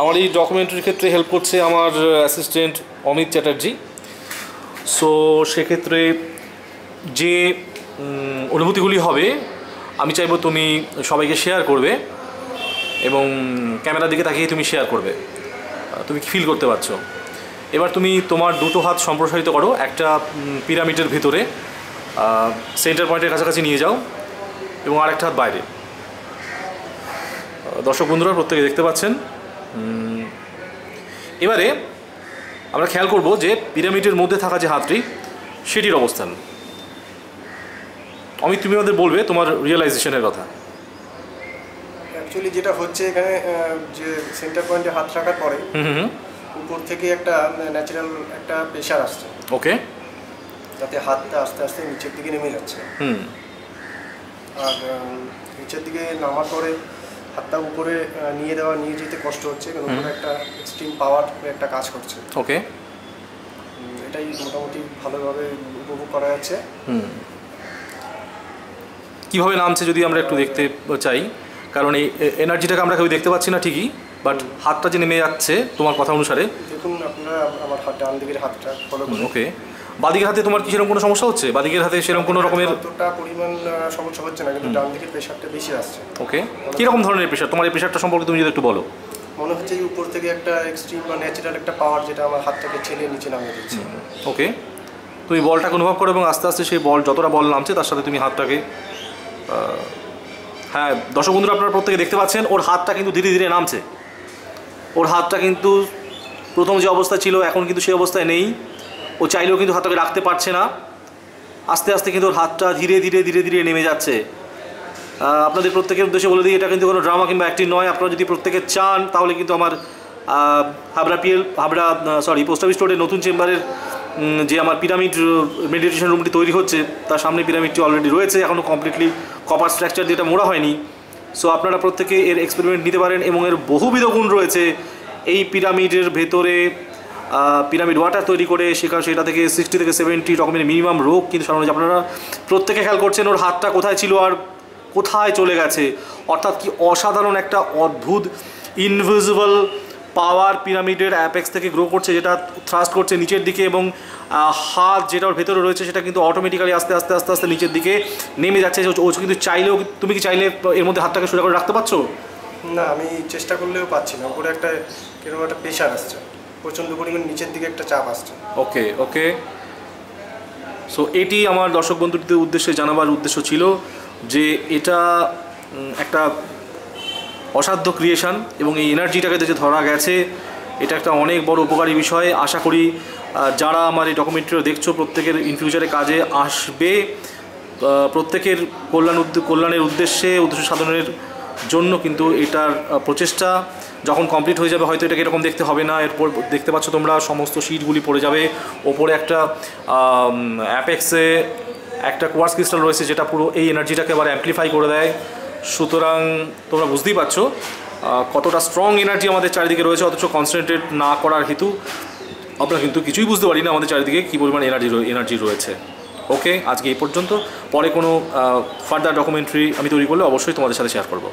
আমার এই ডকুমেন্টারির ক্ষেত্রে হেল্প করছে আমার অ্যাসিস্ট্যান্ট অমিত চ্যাটার্জি। সো সেক্ষেত্রে যে অনুভূতিগুলি হবে আমি চাইবো তুমি সবাইকে শেয়ার করবে এবং ক্যামেরার দিকে তাকিয়ে তুমি শেয়ার করবে, তুমি ফিল করতে পারছো। এবার তুমি তোমার দুটো হাত সম্প্রসারিত করো, একটা পিরামিডের ভিতরে সেন্টার পয়েন্টের কাছাকাছি নিয়ে যাও এবং আরেকটা হাত বাইরে। দর্শক বন্ধুরা প্রত্যেকে দেখতে পাচ্ছেন। এবারে আমরা খেয়াল করব যে পিরামিডের মধ্যে থাকা যে হাতটি সেটির অবস্থান। অমিত, তুমি আমাদের বলবে তোমার রিয়েলাইজেশনের কথা। অ্যাকচুয়ালি যেটা হচ্ছে এখানে যে সেন্টার পয়েন্টে হাত রাখার পরে উপর থেকে একটা ন্যাচারাল একটা প্রেশার আসছে। ওকে। যাতে হাতটা আস্তে আস্তে নিচের দিকে নেমে যাচ্ছে। আর নিচের দিকে নামার পরে হাতটা উপরে নিয়ে যেতে কষ্ট হচ্ছে, কারণ উপরে একটা এক্সট্রিম পাওয়ার একটা কাজ করছে। ওকে। এটাই মোটামুটি ভালোভাবে উপভোগ করা যাচ্ছে। কীভাবে নামছে যদি আমরা একটু দেখতে চাই, কারণ এই এনার্জিটাকে আমরা কেউ দেখতে পাচ্ছি না ঠিকই, বাট হাতটা যে নেমে যাচ্ছে তোমার কথা অনুসারে। দেখুন আপনারা আমার ডান দিকের হাতটা ফলো করুন। ওকে। বাদিকের হাতে তোমার কি সেরকম কোনো সমস্যা হচ্ছে? বাদিকের হাতে সেরকম কোনো রকমের অতটা পরিমাণ সমস্যা হচ্ছে না, কিন্তু ডান দিকের প্রেশারটা বেশি আসছে। ওকে। কীরকম ধরনের প্রেশার? তোমার এই প্রেশারটা সম্পর্কে তুমি যদি একটু বলো। মনে হচ্ছে যে উপর থেকে একটা এক্সট্রিম বা ন্যাচারাল একটা পাওয়ার যেটা আমার হাতটাকে ছেলে নিচে নামিয়ে দিচ্ছে। ওকে। তুমি বলটাকে অনুভব করো এবং আস্তে আস্তে সেই বল যতটা বল নামছে তার সাথে তুমি হাতটাকে, হ্যাঁ দর্শক বন্ধুরা আপনারা প্রত্যেকে দেখতে পাচ্ছেন ওর হাতটা কিন্তু ধীরে ধীরে নামছে। ওর হাতটা কিন্তু প্রথম যে অবস্থা ছিল এখন কিন্তু সেই অবস্থায় নেই। ও চাইলেও কিন্তু হাতটাকে রাখতে পারছে না। আস্তে আস্তে কিন্তু ওর হাতটা ধীরে ধীরে ধীরে ধীরে নেমে যাচ্ছে। আপনাদের প্রত্যেকের উদ্দেশ্যে বলে দিই, এটা কিন্তু কোনো ড্রামা কিংবা অ্যাক্টিং নয়। আপনারা যদি প্রত্যেকে চান তাহলে কিন্তু আমার পোস্ট অফিস রোডের নতুন চেম্বারের যে আমার পিরামিড মেডিটেশন রুমটি তৈরি হচ্ছে তার সামনে পিরামিডটি অলরেডি রয়েছে, এখনও কমপ্লিটলি কপার স্ট্রাকচার দিয়ে এটা মোড়া হয়নি। সো আপনারা প্রত্যেকে এর এক্সপেরিমেন্ট নিতে পারেন এবং এর বহুবিধ গুণ রয়েছে। এই পিরামিডের ভেতরে পিরামিড ওয়াটার তৈরি করে সেটা থেকে 60 থেকে 70 রকমের মিনিমাম রোগ কিন্তু সারানো যায়। আপনারা প্রত্যেকে খেয়াল করছেন ওর হাতটা কোথায় ছিল আর কোথায় চলে গেছে। অর্থাৎ কি অসাধারণ একটা অদ্ভুত ইনভিজিবল পাওয়ার পিরামিডের অ্যাপেক্স থেকে গ্রো করছে, যেটা থ্রাস্ট করছে নিচের দিকে, এবং হাত যেটা ওর ভেতরে রয়েছে সেটা কিন্তু অটোমেটিক্যালি আস্তে আস্তে আস্তে আস্তে নিচের দিকে নেমে যাচ্ছে। ও কিন্তু চাইলেও, তুমি কি চাইলে এর মধ্যে হাতটাকে সোজা করে রাখতে পারছো? না, আমি চেষ্টা করলেও পাচ্ছি না। উপরে একটা কিরকম একটা প্রেশার আসছে, প্রচণ্ড পরিমাণ নিচের দিকে একটা চাপ আসছে। ওকে ওকে। সো এটি আমার দর্শক বন্ধুদের উদ্দেশ্যে জানাবার উদ্দেশ্য ছিল যে এটা একটা অসাধ্য ক্রিয়েশন এবং এই এনার্জিটাকে যে ধরা গেছে এটা একটা অনেক বড় উপকারী বিষয়। আশা করি যারা আমার এই ডকুমেন্টারিও দেখছো প্রত্যেকের ইন ফিউচারে কাজে আসবে। প্রত্যেকের কল্যাণের উদ্দেশ্য সাধনের জন্য কিন্তু এটার প্রচেষ্টা যখন কমপ্লিট হয়ে যাবে হয়তো এটাকে এরকম দেখতে হবে না। এরপর দেখতে পাচ্ছ তোমরা সমস্ত শিটগুলি পড়ে যাবে, ওপরে একটা অ্যাপেক্সে একটা কোয়ার্টজ ক্রিস্টাল রয়েছে যেটা পুরো এই এনার্জিটাকে আবার অ্যাম্পলিফাই করে দেয়। সুতরাং তোমরা বুঝতেই পারছো কতটা স্ট্রং এনার্জি আমাদের চারিদিকে রয়েছে, অথচ কনসেন্ট্রেট না করার হেতু আমরা কিন্তু কিছুই বুঝতে পারি না আমাদের চারিদিকে কী পরিমাণ এনার্জি রয়েছে। ওকে, আজকে এই পর্যন্ত। পরে কোনো ফার্দার ডকুমেন্টারি আমি তৈরি করলে অবশ্যই তোমাদের সাথে শেয়ার করবো।